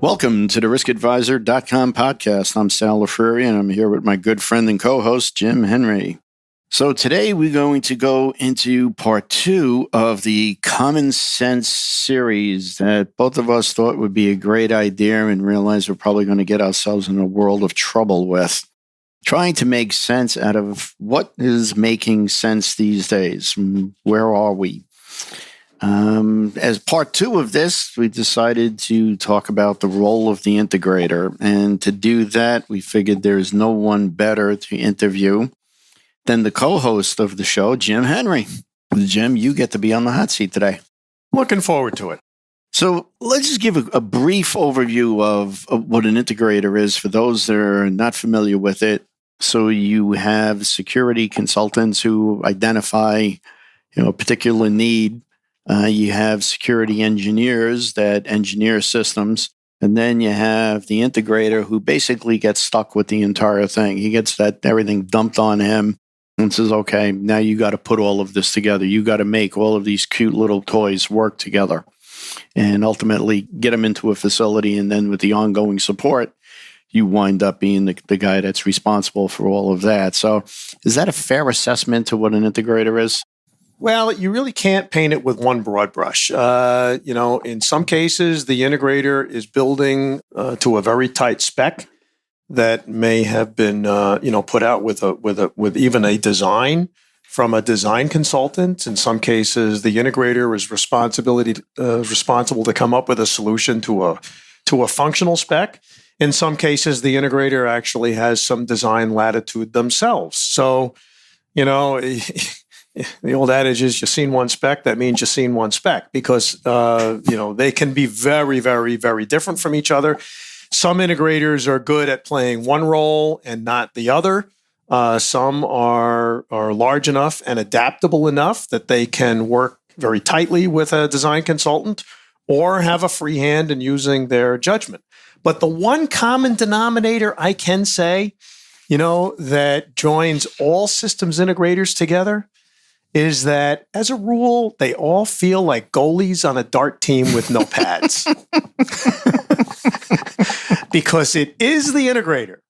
Welcome to the riskadvisor.com podcast. I'm Sal LaFreri, and I'm here with my good friend and co-host, Jim Henry. So today we're going to go into part 2 of the Common Sense series that both of us thought would be a great idea and realize we're probably going to get ourselves in a world of trouble with. Trying to make sense out of what is making sense these days. Where are we? As part 2 of this, we decided to talk about the role of the integrator. And to do that, we figured there's no one better to interview than the co-host of the show, Jim Henry. Jim, you get to be on the hot seat today. Looking forward to it. So let's just give a brief overview of what an integrator is for those that are not familiar with it. So you have security consultants who identify, a particular need. You have security engineers that engineer systems, and then you have the integrator who basically gets stuck with the entire thing. He gets everything dumped on him and says, okay, now you got to put all of this together. You got to make all of these cute little toys work together and ultimately get them into a facility. And then with the ongoing support, you wind up being the guy that's responsible for all of that. So is that a fair assessment to what an integrator is? Well, you really can't paint it with one broad brush. In some cases, the integrator is building to a very tight spec that may have been, put out with even a design from a design consultant. In some cases, the integrator is responsible to come up with a solution to a functional spec. In some cases, the integrator actually has some design latitude themselves. So, the old adage is you've seen one spec, that means you've seen one spec because, they can be very, very, very different from each other. Some integrators are good at playing one role and not the other. Some are large enough and adaptable enough that they can work very tightly with a design consultant or have a free hand in using their judgment. But the one common denominator I can say, that joins all systems integrators together is that, as a rule, they all feel like goalies on a dart team with no pads. Because it is the integrator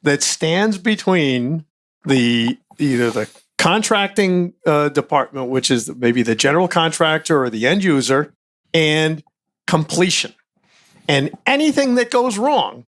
that stands between either the contracting department, which is maybe the general contractor or the end user, and completion. And anything that goes wrong,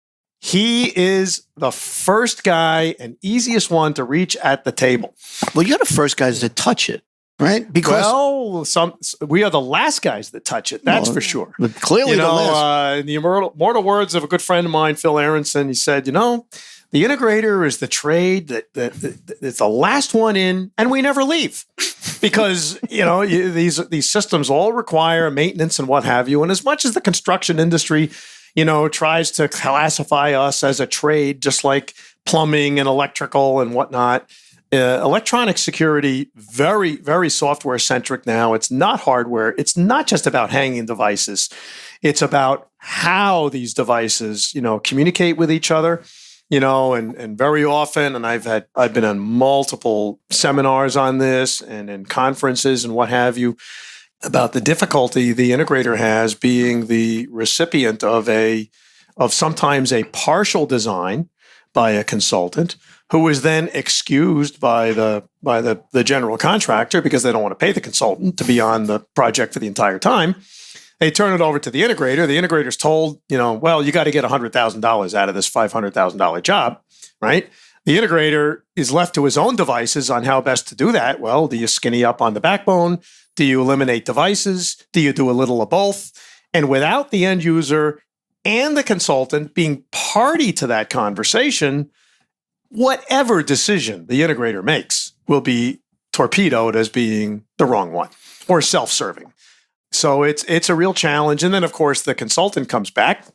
he is the first guy and easiest one to reach at the table. Well, you're the first guys to touch it, right? Because we are the last guys that touch it. That's for sure. But clearly, the last. In the immortal words of a good friend of mine, Phil Aronson, he said, the integrator is the trade that it's the last one in, and we never leave because these systems all require maintenance and what have you. And as much as the construction industry tries to classify us as a trade, just like plumbing and electrical and whatnot. Electronic security, very, very software centric now. It's not hardware. It's not just about hanging devices. It's about how these devices, communicate with each other, and very often, and I've been on multiple seminars on this and in conferences and what have you, about the difficulty the integrator has being the recipient of sometimes a partial design by a consultant who is then excused by the general contractor because they don't want to pay the consultant to be on the project for the entire time. They turn it over to the integrator. The integrator's told, you got to get $100,000 out of this $500,000 job, right? The integrator is left to his own devices on how best to do that. Well, do you skinny up on the backbone? Do you eliminate devices? Do you do a little of both? And without the end user and the consultant being party to that conversation, whatever decision the integrator makes will be torpedoed as being the wrong one or self-serving. So it's a real challenge. And then, of course, the consultant comes back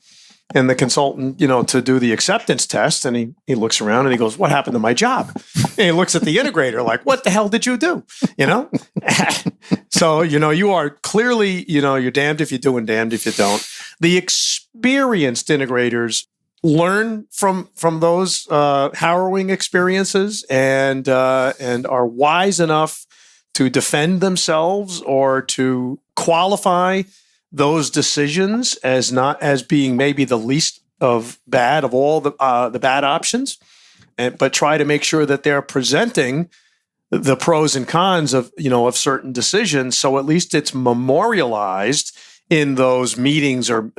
and the consultant, to do the acceptance test. And he looks around and he goes, what happened to my job? And he looks at the integrator like, what the hell did you do? So, you are clearly, you're damned if you do and damned if you don't. The experienced integrators learn from those harrowing experiences and are wise enough to defend themselves or to qualify those decisions as not as being maybe the least of bad of all the bad options, but try to make sure that they're presenting the pros and cons of of certain decisions, so at least it's memorialized in those meetings or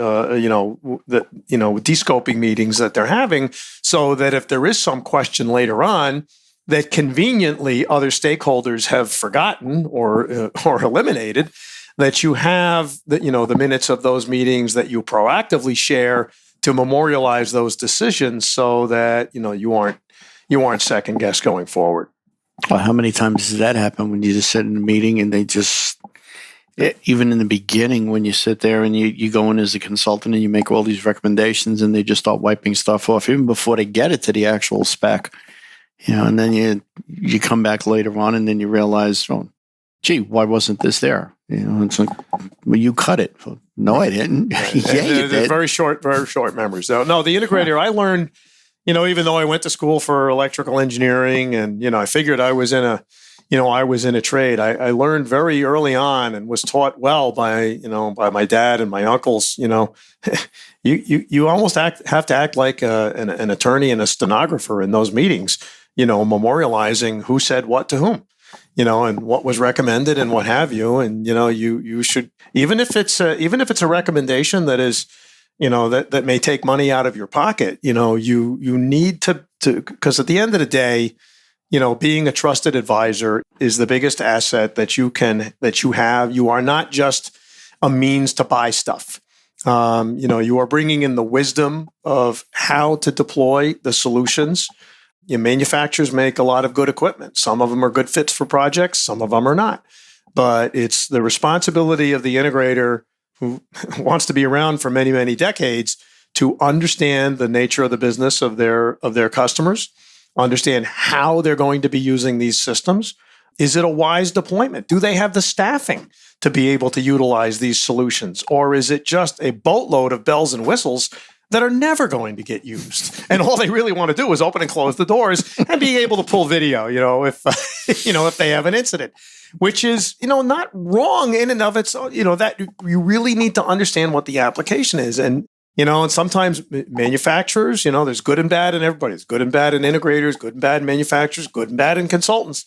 descoping meetings that they're having, so that if there is some question later on that conveniently other stakeholders have forgotten or eliminated, that you have the minutes of those meetings that you proactively share to memorialize those decisions, so that you aren't second guessed going forward. Well, how many times does that happen when you just sit in a meeting and they just, even in the beginning, when you sit there and you go in as a consultant and you make all these recommendations and they just start wiping stuff off even before they get it to the actual spec, and then you come back later on and then you realize, oh, gee, why wasn't this there? It's like, well, you cut it. Well, no, I didn't. Yeah, you did. Very short memories. So, no, the integrator, I learned, even though I went to school for electrical engineering and, I figured I was in a trade, I learned very early on and was taught well by my dad and my uncles. You almost have to act like an attorney and a stenographer in those meetings, memorializing who said what to whom, and what was recommended and what have you. And, you should, even if it's a recommendation that is, that may take money out of your pocket, you need to, because at the end of the day, being a trusted advisor is the biggest asset that you have. You are not just a means to buy stuff. You are bringing in the wisdom of how to deploy the solutions. Manufacturers make a lot of good equipment. Some of them are good fits for projects. Some of them are not. But it's the responsibility of the integrator who wants to be around for many, many decades to understand the nature of the business of their customers, understand how they're going to be using these systems. Is it a wise deployment? Do they have the staffing to be able to utilize these solutions? Or is it just a boatload of bells and whistles that are never going to get used? And all they really want to do is open and close the doors and be able to pull video, if if they have an incident, which is, not wrong in and of itself, that you really need to understand what the application is. And, and sometimes manufacturers, there's good and bad in everybody. There's good and bad in integrators, good and bad in manufacturers, good and bad in consultants.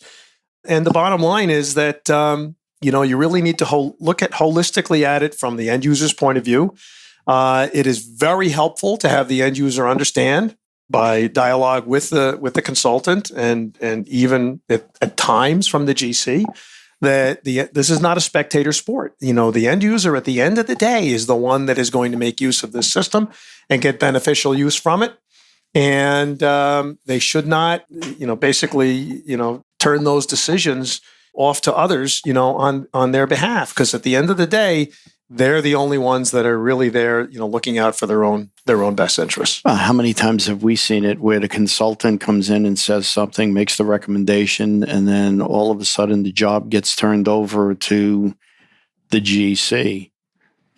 And the bottom line is that, you really need to look at holistically at it from the end user's point of view. It is very helpful to have the end user understand by dialogue with the consultant and even at times from the GC that this is not a spectator sport. The end user at the end of the day is the one that is going to make use of this system and get beneficial use from it. And they should not, basically, turn those decisions off to others, on their behalf, because at the end of the day, they're the only ones that are really there, looking out for their own best interests. How many times have we seen it where the consultant comes in and says something, makes the recommendation, and then all of a sudden the job gets turned over to the GC,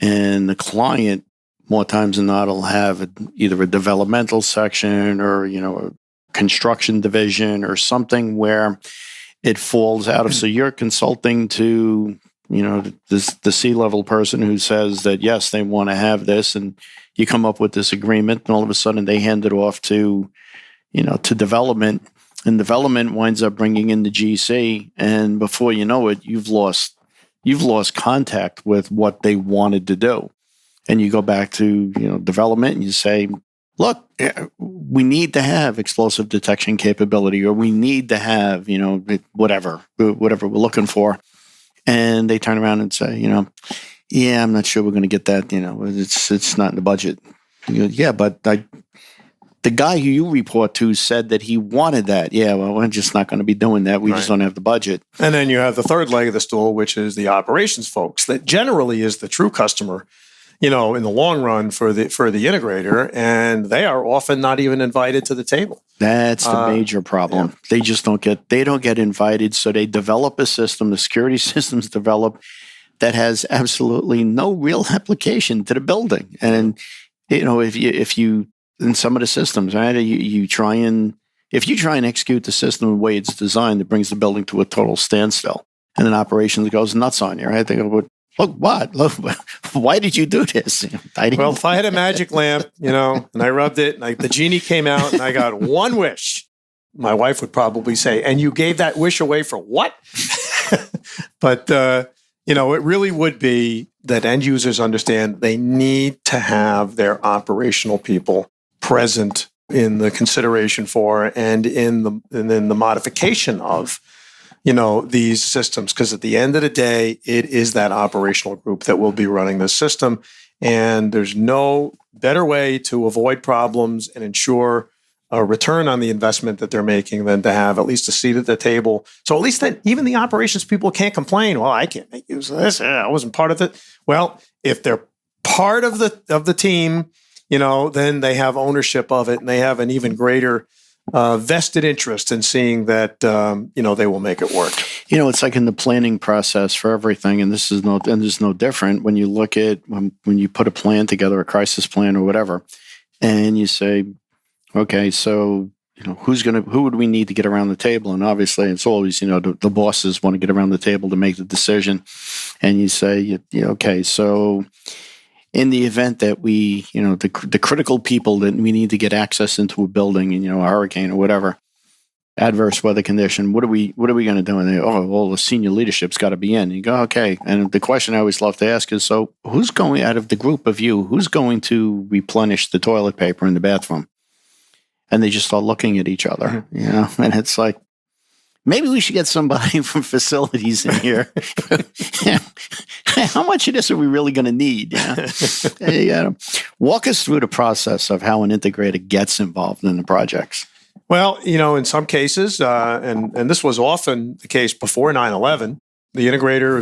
and the client, more times than not, will have either a developmental section or a construction division or something where it falls out of. So you're consulting to the C-level person who says that, yes, they want to have this, and you come up with this agreement, and all of a sudden they hand it off to development, and development winds up bringing in the GC, and before you know it, you've lost contact with what they wanted to do. And you go back to, development and you say, look, we need to have explosive detection capability, or we need to have, whatever we're looking for. And they turn around and say, yeah, I'm not sure we're going to get that. It's not in the budget. You go, yeah, but the guy who you report to said that he wanted that. Yeah, well, we're just not going to be doing that. We just don't have the budget. And then you have the third leg of the stool, which is the operations folks. That generally is the true customer, in the long run for the integrator, and they are often not even invited to the table. That's the major problem. Yeah. They don't get invited, so they develop a system, the security systems develop, that has absolutely no real application to the building. And if you in some of the systems, right, you try and execute the system the way it's designed, it brings the building to a total standstill, and then operations goes nuts on you, right? They go, Look, what? Look, why did you do this? I didn't. Well, if I had a magic lamp, and I rubbed it, and the genie came out, and I got one wish, my wife would probably say, "And you gave that wish away for what?" But it really would be that end users understand they need to have their operational people present in the consideration for and in the modification of these systems, because at the end of the day, it is that operational group that will be running this system, and there's no better way to avoid problems and ensure a return on the investment that they're making than to have at least a seat at the table. So at least then even the operations people can't complain. Well, I can't make use of this. I wasn't part of it. Well, if they're part of the team, then they have ownership of it, and they have an even greater vested interest in seeing that they will make it work. It's like in the planning process for everything, and this is no different. When you look at when you put a plan together, a crisis plan or whatever, and you say, okay, so who would we need to get around the table? And obviously, it's always the bosses want to get around the table to make the decision, and you say, okay, so in the event that we, the critical people that we need to get access into a building, and a hurricane or whatever, adverse weather condition, what are we going to do? And they, the senior leadership's got to be in. And you go, okay. And the question I always love to ask is, so who's going out of the group of you? Who's going to replenish the toilet paper in the bathroom? And they just start looking at each other, and it's like, maybe we should get somebody from facilities in here. How much of this are we really going to need? Walk us through the process of how an integrator gets involved in the projects. Well, in some cases, and this was often the case before 9/11, the integrator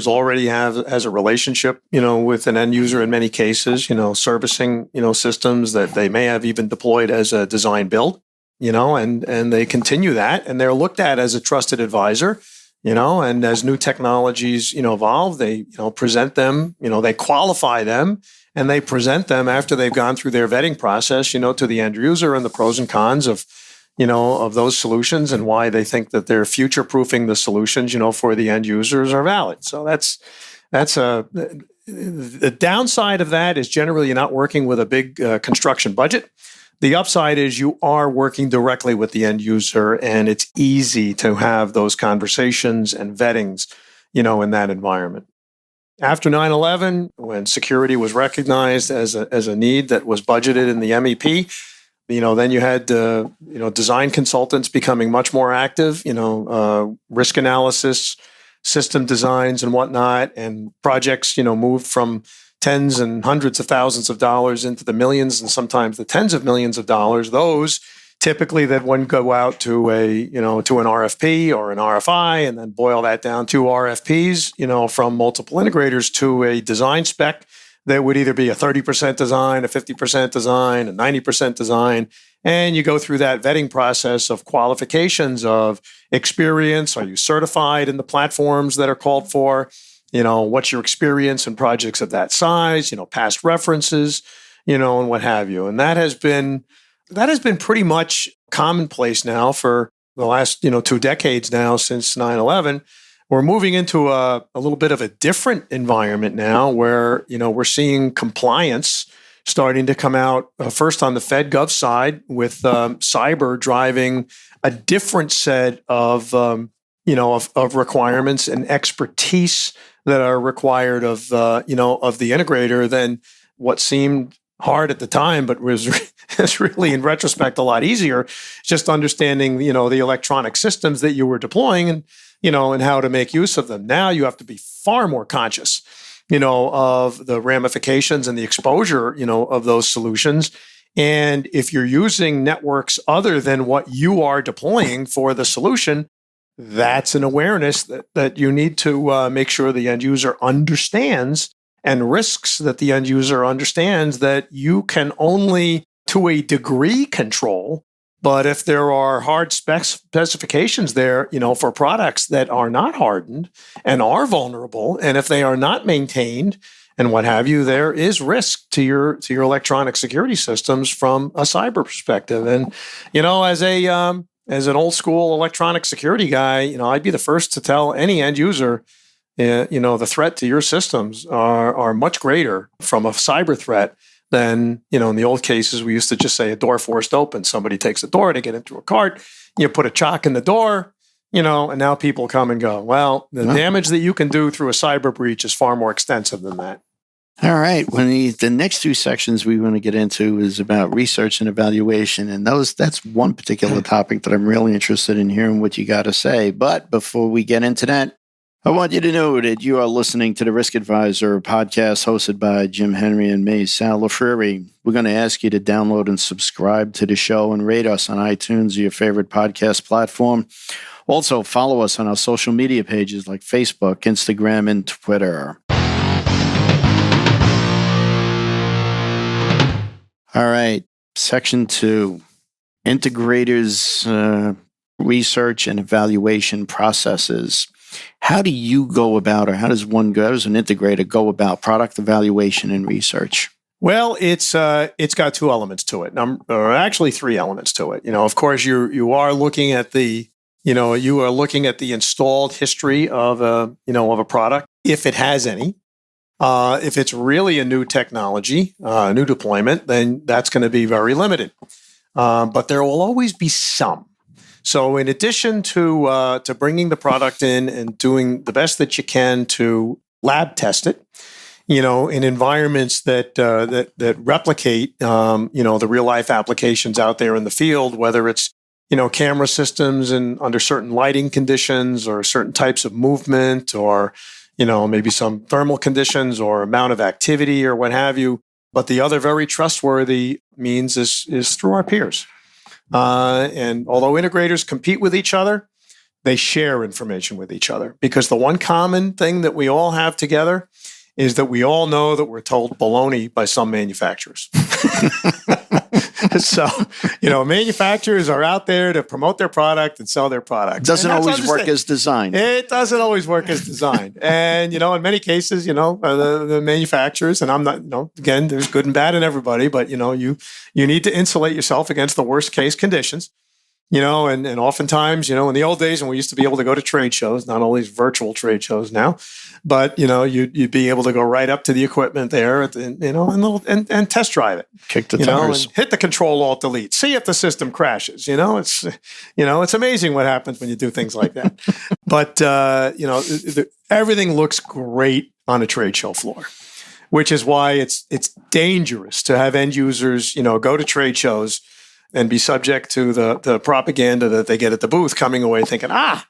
has a relationship, with an end user in many cases, servicing, systems that they may have even deployed as a design build, and they continue that, and they're looked at as a trusted advisor, and as new technologies, evolve, they, present them, they qualify them, and they present them after they've gone through their vetting process, to the end user, and the pros and cons of those solutions and why they think that they're future-proofing the solutions, for the end users are valid. So the downside of that is generally you're not working with a big construction budget. The upside is you are working directly with the end user, and it's easy to have those conversations and vettings, in that environment. After 9/11, when security was recognized as a need that was budgeted in the MEP, then you had, design consultants becoming much more active, risk analysis, system designs and whatnot, and projects, moved from tens and hundreds of thousands of dollars into the millions and sometimes the tens of millions of dollars. Those typically that one go out to to an RFP or an RFI, and then boil that down to RFPs, from multiple integrators to a design spec that would either be a 30% design, a 50% design, a 90% design. And you go through that vetting process of qualifications of experience. Are you certified in the platforms that are called for? What's your experience in projects of that size? Past references, and what have you. And that has been pretty much commonplace now for the last, 2 decades now since 9/11. We're moving into a little bit of a different environment now where, we're seeing compliance starting to come out first on the FedGov side with cyber driving a different set of requirements and expertise that are required of the integrator than what seemed hard at the time, but was really in retrospect a lot easier. Just understanding, the electronic systems that you were deploying and how to make use of them. Now you have to be far more conscious, of the ramifications and the exposure, of those solutions. And if you're using networks other than what you are deploying for the solution, that's an awareness that you need to make sure the end user understands, and risks that the end user understands that you can only, to a degree, control. But if there are hard specifications there, for products that are not hardened and are vulnerable, and if they are not maintained and what have you, there is risk to your electronic security systems from a cyber perspective. And as an old school electronic security guy, I'd be the first to tell any end user, the threat to your systems are much greater from a cyber threat than, in the old cases, we used to just say a door forced open. Somebody takes a door to get into a cart, you put a chock in the door, and now people come and go. Well, the damage that you can do through a cyber breach is far more extensive than that. All right. When the next two sections we want to get into is about research and evaluation. And that's one particular topic that I'm really interested in hearing what you got to say. But before we get into that, I want you to know that you are listening to the Risk Advisor podcast hosted by Jim Henry and me, Sal LaFreary. We're going to ask you to download and subscribe to the show and rate us on iTunes or your favorite podcast platform. Also, follow us on our social media pages like Facebook, Instagram, and Twitter. All right, Section 2, Integrators research and evaluation processes. How do you go about, or how does an integrator go about product evaluation and research? Well, it's got two elements to it, or actually three elements to it. Of course, you are looking at the installed history of a product, if it has any. If it's really a new technology, new deployment, then that's going to be very limited. But there will always be some. So in addition to bringing the product in and doing the best that you can to lab test it, in environments that replicate, the real life applications out there in the field, whether it's, camera systems and under certain lighting conditions or certain types of movement or, maybe some thermal conditions or amount of activity or what have you. But the other very trustworthy means is through our peers. And although integrators compete with each other, they share information with each other, because the one common thing that we all have together is that we all know that we're told baloney by some manufacturers. So, manufacturers are out there to promote their product and sell their product. Doesn't always work as designed. It doesn't always work as designed. And, in many cases, the manufacturers, and I'm not, again, there's good and bad in everybody, but, you need to insulate yourself against the worst case conditions. And oftentimes, in the old days when we used to be able to go to trade shows, not only virtual trade shows now, but, you'd be able to go right up to the equipment there, and test drive it. Kick the tires. And hit the Control-Alt-Delete. See if the system crashes. It's amazing what happens when you do things like that. But, everything looks great on a trade show floor, which is why it's dangerous to have end users, go to trade shows and be subject to the propaganda that they get at the booth, coming away thinking, I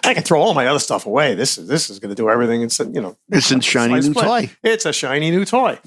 can throw all my other stuff away. This is going to do everything. It's a shiny new toy. It's a shiny new toy.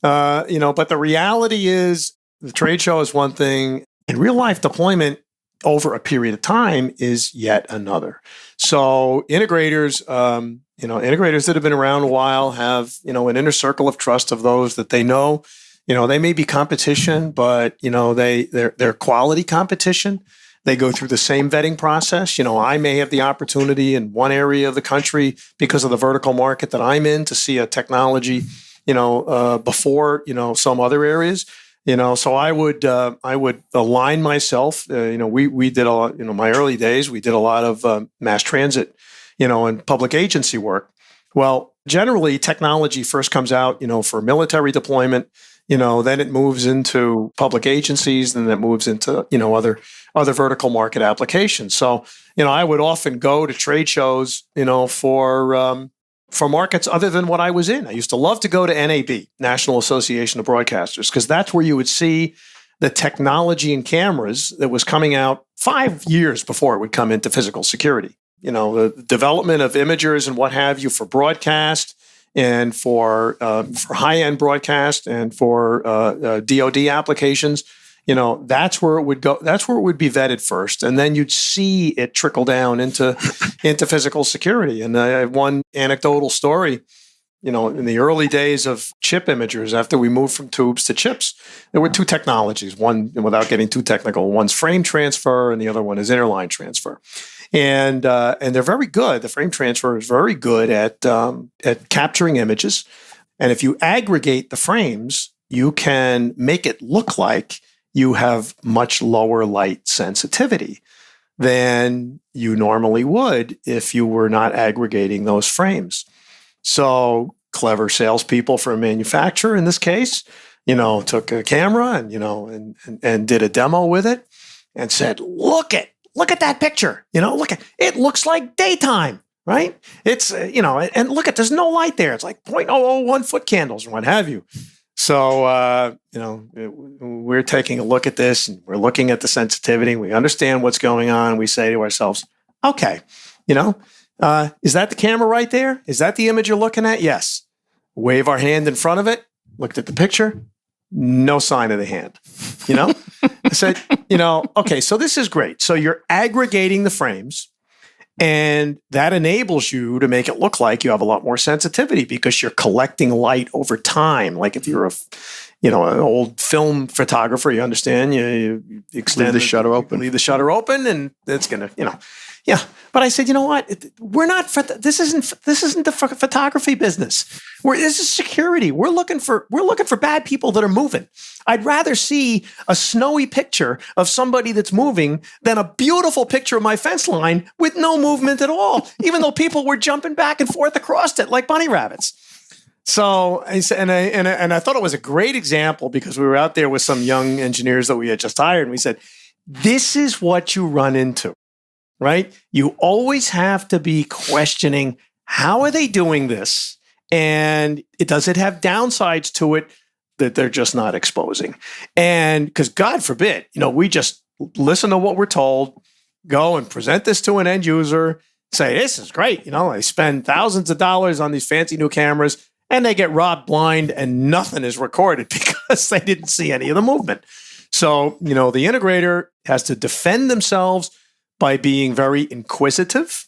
But the reality is, the trade show is one thing, and real life deployment over a period of time is yet another. So integrators that have been around a while have an inner circle of trust of those that they know. They may be competition, but, they're quality competition. They go through the same vetting process. I may have the opportunity in one area of the country because of the vertical market that I'm in to see a technology, before, some other areas. So I would align myself. We did a lot, my early days, we did a lot of mass transit, and public agency work. Well, generally technology first comes out, for military deployment. Then it moves into public agencies, then it moves into, other vertical market applications. So, I would often go to trade shows, for markets other than what I was in. I used to love to go to NAB, National Association of Broadcasters, because that's where you would see the technology in cameras that was coming out 5 years before it would come into physical security. The development of imagers and what have you for broadcast, and for high-end broadcast and for DoD applications, that's where it would go. That's where it would be vetted first, and then you'd see it trickle down into physical security. And I have one anecdotal story. In the early days of chip imagers, after we moved from tubes to chips, there were two technologies. One, without getting too technical, one's frame transfer, and the other one is interline transfer. And they're very good. The frame transfer is very good at capturing images. And if you aggregate the frames, you can make it look like you have much lower light sensitivity. than you normally would if you were not aggregating those frames. So clever salespeople for a manufacturer in this case, took a camera and did a demo with it and said, look at that picture. Look at it. Looks like daytime, right? It's, and look at, there's no light there. It's like 0.001 foot candles and what have you. So, we're taking a look at this and we're looking at the sensitivity. We understand what's going on. We say to ourselves, okay, is that the camera right there? Is that the image you're looking at? Yes. Wave our hand in front of it. Looked at the picture. No sign of the hand. I said, okay, so this is great. So you're aggregating the frames, and that enables you to make it look like you have a lot more sensitivity because you're collecting light over time. Like if you're an old film photographer, you understand, you extend the shutter open. Leave the shutter open, and it's going to, yeah. But I said, you know what? We're not. This isn't the photography business. This is security. We're looking for bad people that are moving. I'd rather see a snowy picture of somebody that's moving than a beautiful picture of my fence line with no movement at all, even though people were jumping back and forth across it like bunny rabbits. So I said, and I thought it was a great example because we were out there with some young engineers that we had just hired, and we said, this is what you run into. Right? You always have to be questioning, how are they doing this? And does it have downsides to it that they're just not exposing? And because God forbid, we just listen to what we're told, go and present this to an end user, say, this is great. They spend thousands of dollars on these fancy new cameras and they get robbed blind and nothing is recorded because they didn't see any of the movement. So, the integrator has to defend themselves by being very inquisitive.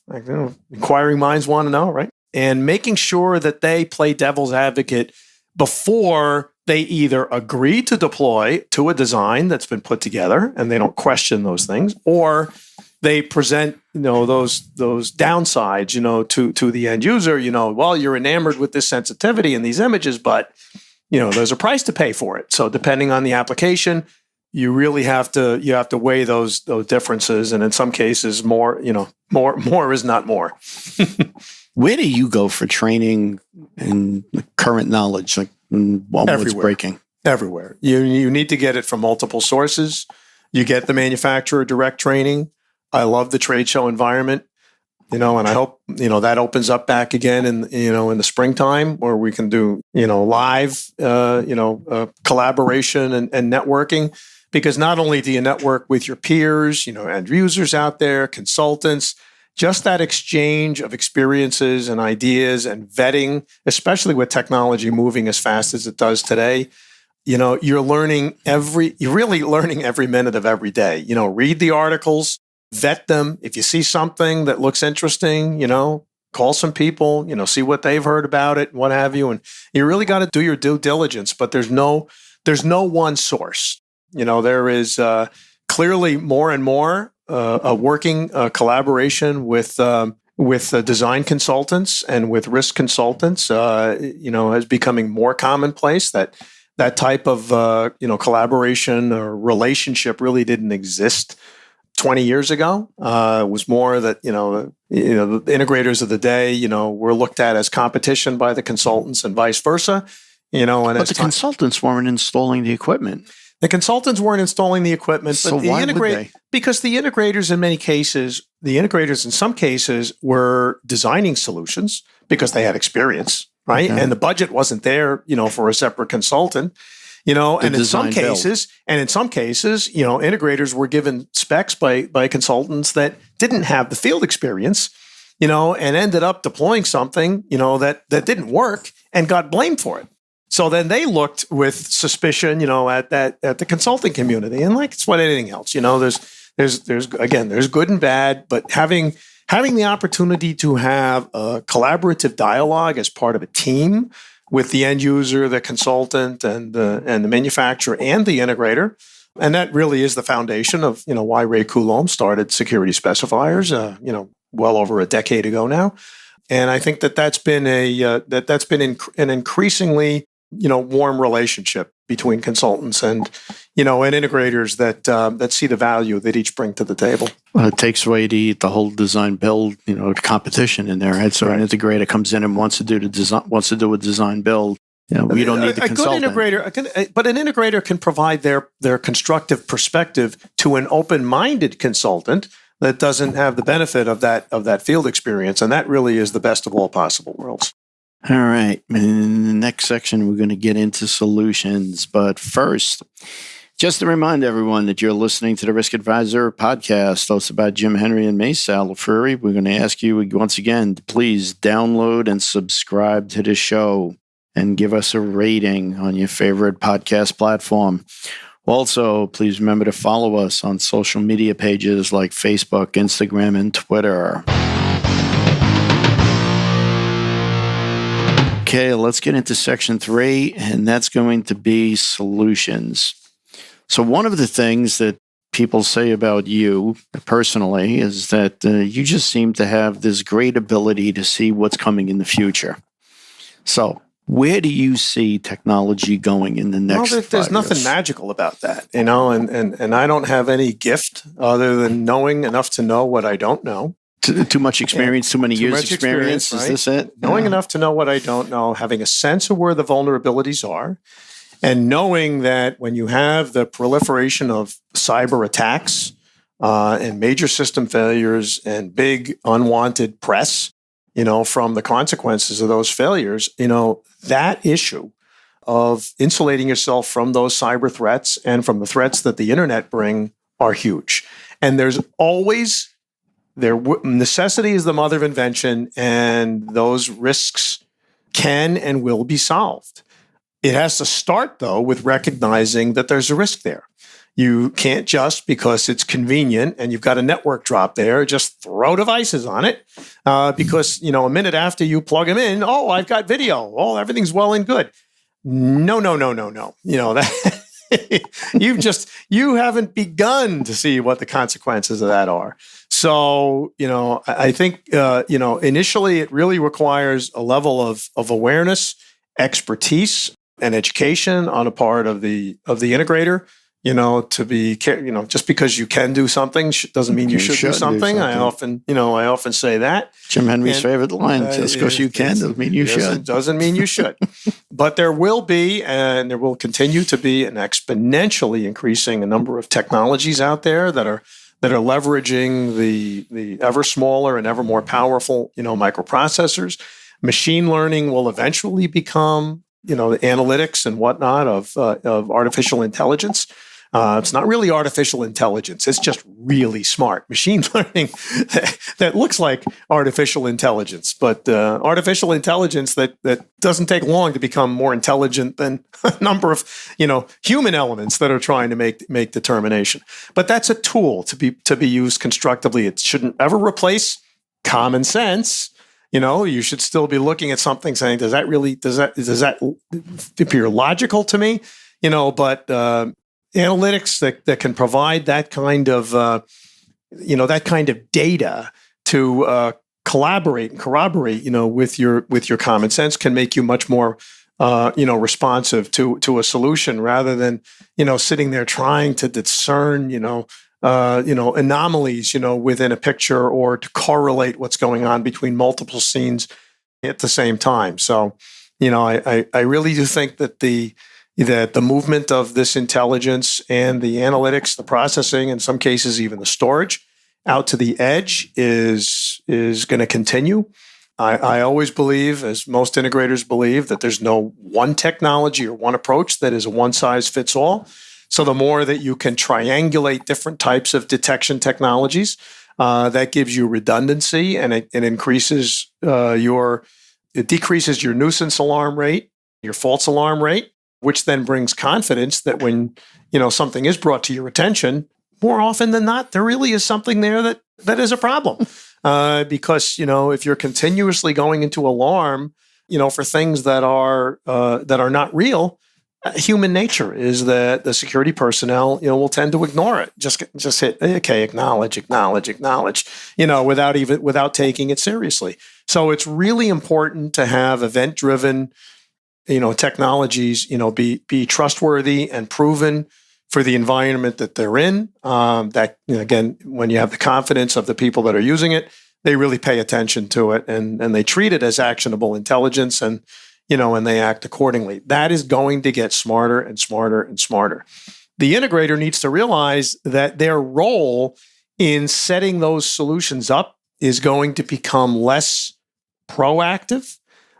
Inquiring minds want to know, right? And making sure that they play devil's advocate before they either agree to deploy to a design that's been put together and they don't question those things, or they present, those downsides, to the end user, well, you're enamored with this sensitivity in these images, but, there's a price to pay for it. So depending on the application, you really have to weigh those differences, and in some cases, more is not more. Where do you go for training and current knowledge, like what's breaking? Everywhere. You need to get it from multiple sources. You get the manufacturer direct training. I love the trade show environment, and I hope that opens up back again in the springtime where we can do live collaboration and networking. Because not only do you network with your peers, end users out there, consultants, just that exchange of experiences and ideas and vetting, especially with technology moving as fast as it does today, you're really learning every minute of every day. Read the articles, vet them. If you see something that looks interesting, call some people, see what they've heard about it, what have you. And you really got to do your due diligence, but there's no one source. There is clearly more and more a working collaboration with design consultants and with risk consultants. Is becoming more commonplace. That type of collaboration or relationship really didn't exist 20 years ago. It was more that the integrators of the day were looked at as competition by the consultants and vice versa. But the consultants weren't installing the equipment. The consultants weren't installing the equipment, but So why would they? Because the integrators in some cases were designing solutions because they had experience, right? Okay. And the budget wasn't there, for a separate consultant, and in some cases, integrators were given specs by consultants that didn't have the field experience, and ended up deploying something, that didn't work and got blamed for it. So then they looked with suspicion, at the consulting community, and like it's what anything else, there's good and bad, but having the opportunity to have a collaborative dialogue as part of a team with the end user, the consultant, and the manufacturer and the integrator, and that really is the foundation of why Ray Coulomb started Security Specifiers, well over a decade ago now, and I think that's been an increasingly warm relationship between consultants and integrators that see the value that each bring to the table. Well, it takes away the whole design build, competition in there, right? So Right. an integrator comes in and wants to do a design build. We don't need the consultant. Good integrator, but an integrator can provide their constructive perspective to an open-minded consultant that doesn't have the benefit of that field experience, and that really is the best of all possible worlds. All right. In the next section, we're going to get into solutions. But first, just to remind everyone that you're listening to the Risk Advisor podcast, hosted by Jim Henry and me, Sal LaFurry. We're going to ask you once again to please download and subscribe to the show and give us a rating on your favorite podcast platform. Also, please remember to follow us on social media pages like Facebook, Instagram, and Twitter. Okay, let's get into section 3, and that's going to be solutions. So one of the things that people say about you personally is that you just seem to have this great ability to see what's coming in the future. So where do you see technology going in the next 5 years? There's nothing magical about that, and I don't have any gift other than knowing enough to know what I don't know. Too much experience, too many years experience. Right? Is this it? Knowing enough to know what I don't know, having a sense of where the vulnerabilities are, and knowing that when you have the proliferation of cyber attacks and major system failures and big unwanted press, from the consequences of those failures, that issue of insulating yourself from those cyber threats and from the threats that the internet bring are huge. And there's always necessity is the mother of invention, and those risks can and will be solved. It has to start, though, with recognizing that there's a risk there. You can't just, because it's convenient and you've got a network drop there, just throw devices on it because, a minute after you plug them in, I've got video. Everything's well and good. No. That you haven't begun to see what the consequences of that are. So, I think, initially it really requires a level of awareness, expertise, and education on a part of the integrator, to be, just because you can do something doesn't mean you should do something. I often say that. Jim Henry's favorite line, just because you can doesn't mean you should. Doesn't mean you should. But there will be, and there will continue to be, an exponentially increasing number of technologies out there that are leveraging the ever smaller and ever more powerful, microprocessors. Machine learning will eventually become, the analytics and whatnot of artificial intelligence. It's not really artificial intelligence. It's just really smart machine learning that looks like artificial intelligence, but artificial intelligence that doesn't take long to become more intelligent than a number of human elements that are trying to make determination. But that's a tool to be used constructively. It shouldn't ever replace common sense. You should still be looking at something saying, does that appear logical to me? But analytics that can provide that kind of data to collaborate and corroborate, with your common sense can make you much more, responsive to a solution rather than, sitting there trying to discern, anomalies, within a picture or to correlate what's going on between multiple scenes at the same time. So, I really do think that the movement of this intelligence and the analytics, the processing, in some cases even the storage, out to the edge is going to continue. I always believe, as most integrators believe, that there's no one technology or one approach that is a one size fits all. So the more that you can triangulate different types of detection technologies, that gives you redundancy, and it decreases your nuisance alarm rate, your false alarm rate, which then brings confidence that when something is brought to your attention, more often than not, there really is something there that is a problem. Because if you're continuously going into alarm, for things that are not real, human nature is that the security personnel, will tend to ignore it. Just hit, okay, acknowledge, without taking it seriously. So it's really important to have event-driven technologies, be trustworthy and proven for the environment that they're in. Again, when you have the confidence of the people that are using it, they really pay attention to it and they treat it as actionable intelligence and they act accordingly. That is going to get smarter and smarter and smarter. The integrator needs to realize that their role in setting those solutions up is going to become less proactive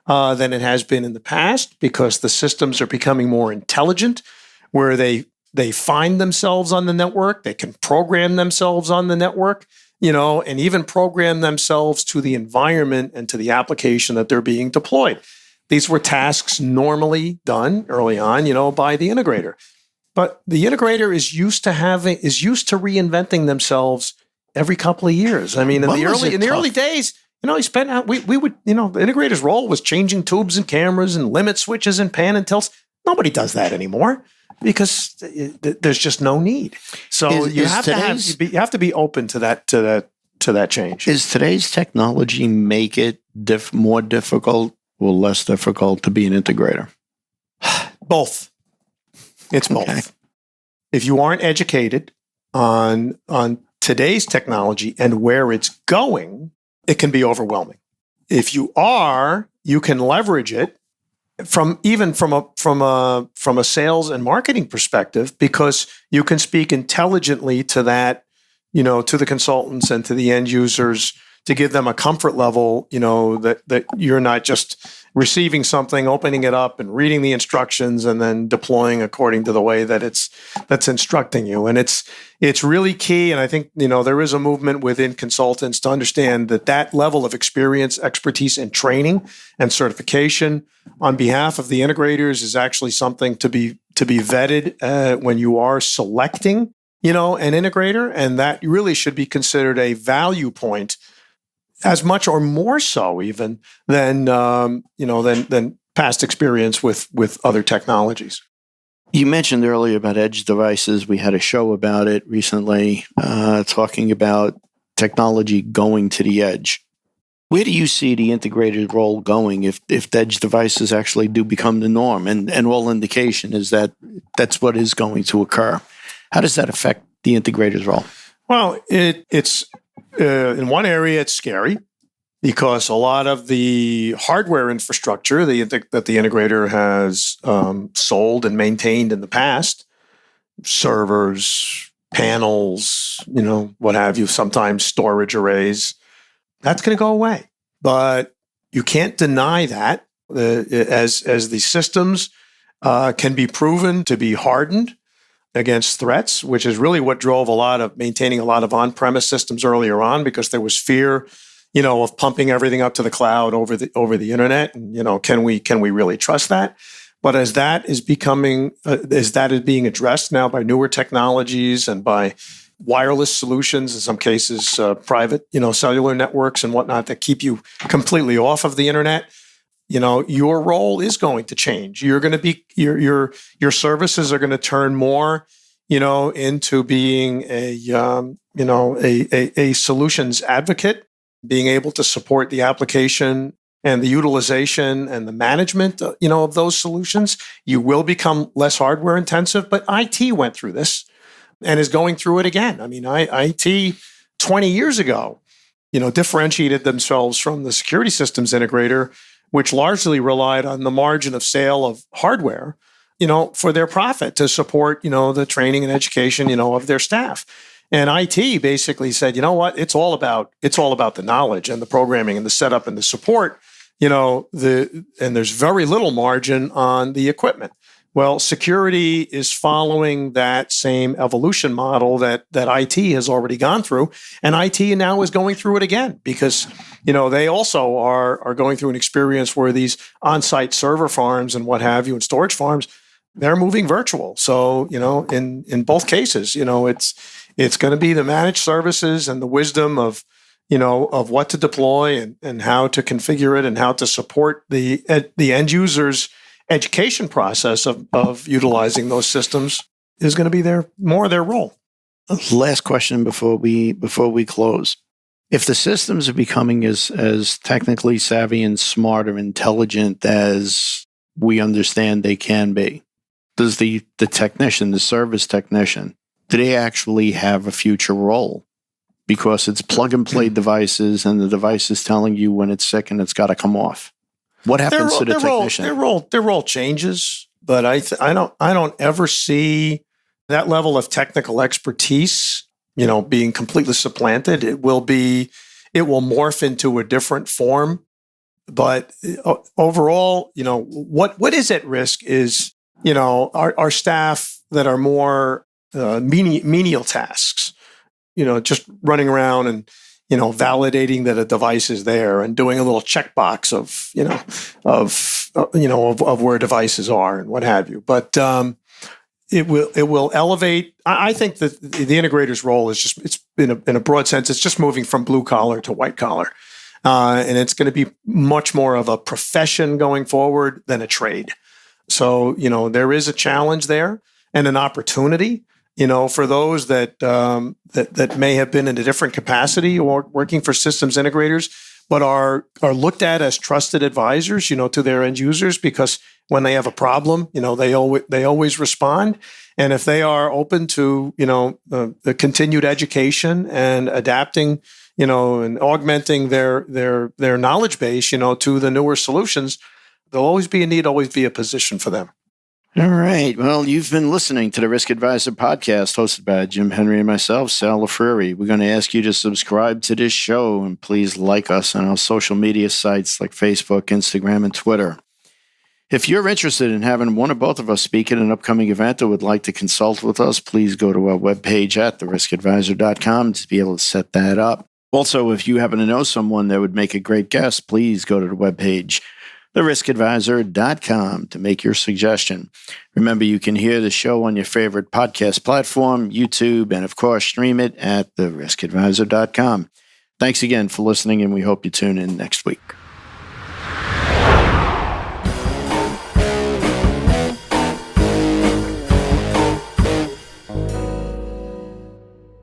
than it has been in the past, because the systems are becoming more intelligent, where they find themselves on the network, they can program themselves on the network, and even program themselves to the environment and to the application that they're being deployed. These were tasks normally done early on, by the integrator. But the integrator is used to reinventing themselves every couple of years. I mean, in the early days, he spent out. We would, the integrator's role was changing tubes and cameras and limit switches and pan and tilts. Nobody does that anymore because there's just no need. So you have to be open to that change. Is today's technology make it more difficult or less difficult to be an integrator? Both. It's both. Okay. If you aren't educated on today's technology and where it's going, it can be overwhelming. If you are, you can leverage it from a sales and marketing perspective, because you can speak intelligently to that, to the consultants and to the end users, to give them a comfort level, that you're not just receiving something, opening it up and reading the instructions and then deploying according to the way that's instructing you. And it's really key. And I think, there is a movement within consultants to understand that level of experience, expertise, and training and certification on behalf of the integrators is actually something to be vetted when you are selecting, an integrator. And that really should be considered a value point, as much or more so even than past experience with other technologies. You mentioned earlier about edge devices. We had a show about it recently, talking about technology going to the edge. Where do you see the integrated role going if edge devices actually do become the norm? And all indication is that that's what is going to occur. How does that affect the integrator's role? Well, it's in one area, it's scary because a lot of the hardware infrastructure that the integrator has sold and maintained in the past, servers, panels, what have you, sometimes storage arrays, that's going to go away. But you can't deny that as the systems can be proven to be hardened against threats, which is really what drove maintaining a lot of on-premise systems earlier on, because there was fear, of pumping everything up to the cloud over the internet. And, can we really trust that? But as that is being addressed now by newer technologies and by wireless solutions, in some cases, private, cellular networks and whatnot that keep you completely off of the internet, your role is going to change. You're going to be your services are going to turn more, into being a solutions advocate, being able to support the application and the utilization and the management, of those solutions. You will become less hardware intensive, but IT went through this and is going through it again. I mean, IT 20 years ago, differentiated themselves from the security systems integrator, which largely relied on the margin of sale of hardware, for their profit to support, the training and education, of their staff. And IT basically said, you know what, it's all about the knowledge and the programming and the setup and the support, and there's very little margin on the equipment. Well, security is following that same evolution model that IT has already gone through, and IT now is going through it again because they also are going through an experience where these on-site server farms and what have you and storage farms, they're moving virtual. So in both cases, it's going to be the managed services and the wisdom of what to deploy and how to configure it and how to support the end user's education process of utilizing those systems is going to be their role. Last question before we close. If the systems are becoming as technically savvy and smart or intelligent as we understand they can be. Does the technician, the service technician, do they actually have a future role? Because it's plug and play devices, and the device is telling you when it's sick and it's got to come off. What happens to the technician? Their role changes, but I don't ever see that level of technical expertise, being completely supplanted. It will morph into a different form. But overall, what is at risk is, our staff that are more menial tasks, just running around and, validating that a device is there and doing a little checkbox of where devices are and what have you. But it will elevate. I think that the integrator's role is it's in a broad sense, it's just moving from blue collar to white collar. And it's going to be much more of a profession going forward than a trade. So, there is a challenge there and an opportunity, for those that may have been in a different capacity or working for systems integrators, but are looked at as trusted advisors, to their end users, because when they have a problem, they always respond. And if they are open to, the continued education and adapting, and augmenting their knowledge base, to the newer solutions, there'll always be a need, always be a position for them. All right. Well, you've been listening to the Risk Advisor podcast hosted by Jim Henry and myself, Sal LaFreri. We're going to ask you to subscribe to this show and please like us on our social media sites like Facebook, Instagram, and Twitter. If you're interested in having one or both of us speak at an upcoming event or would like to consult with us, please go to our webpage at theriskadvisor.com to be able to set that up. Also, if you happen to know someone that would make a great guest, please go to the webpage, theriskadvisor.com, to make your suggestion. Remember, you can hear the show on your favorite podcast platform, YouTube, and of course, stream it at theriskadvisor.com. Thanks again for listening, and we hope you tune in next week.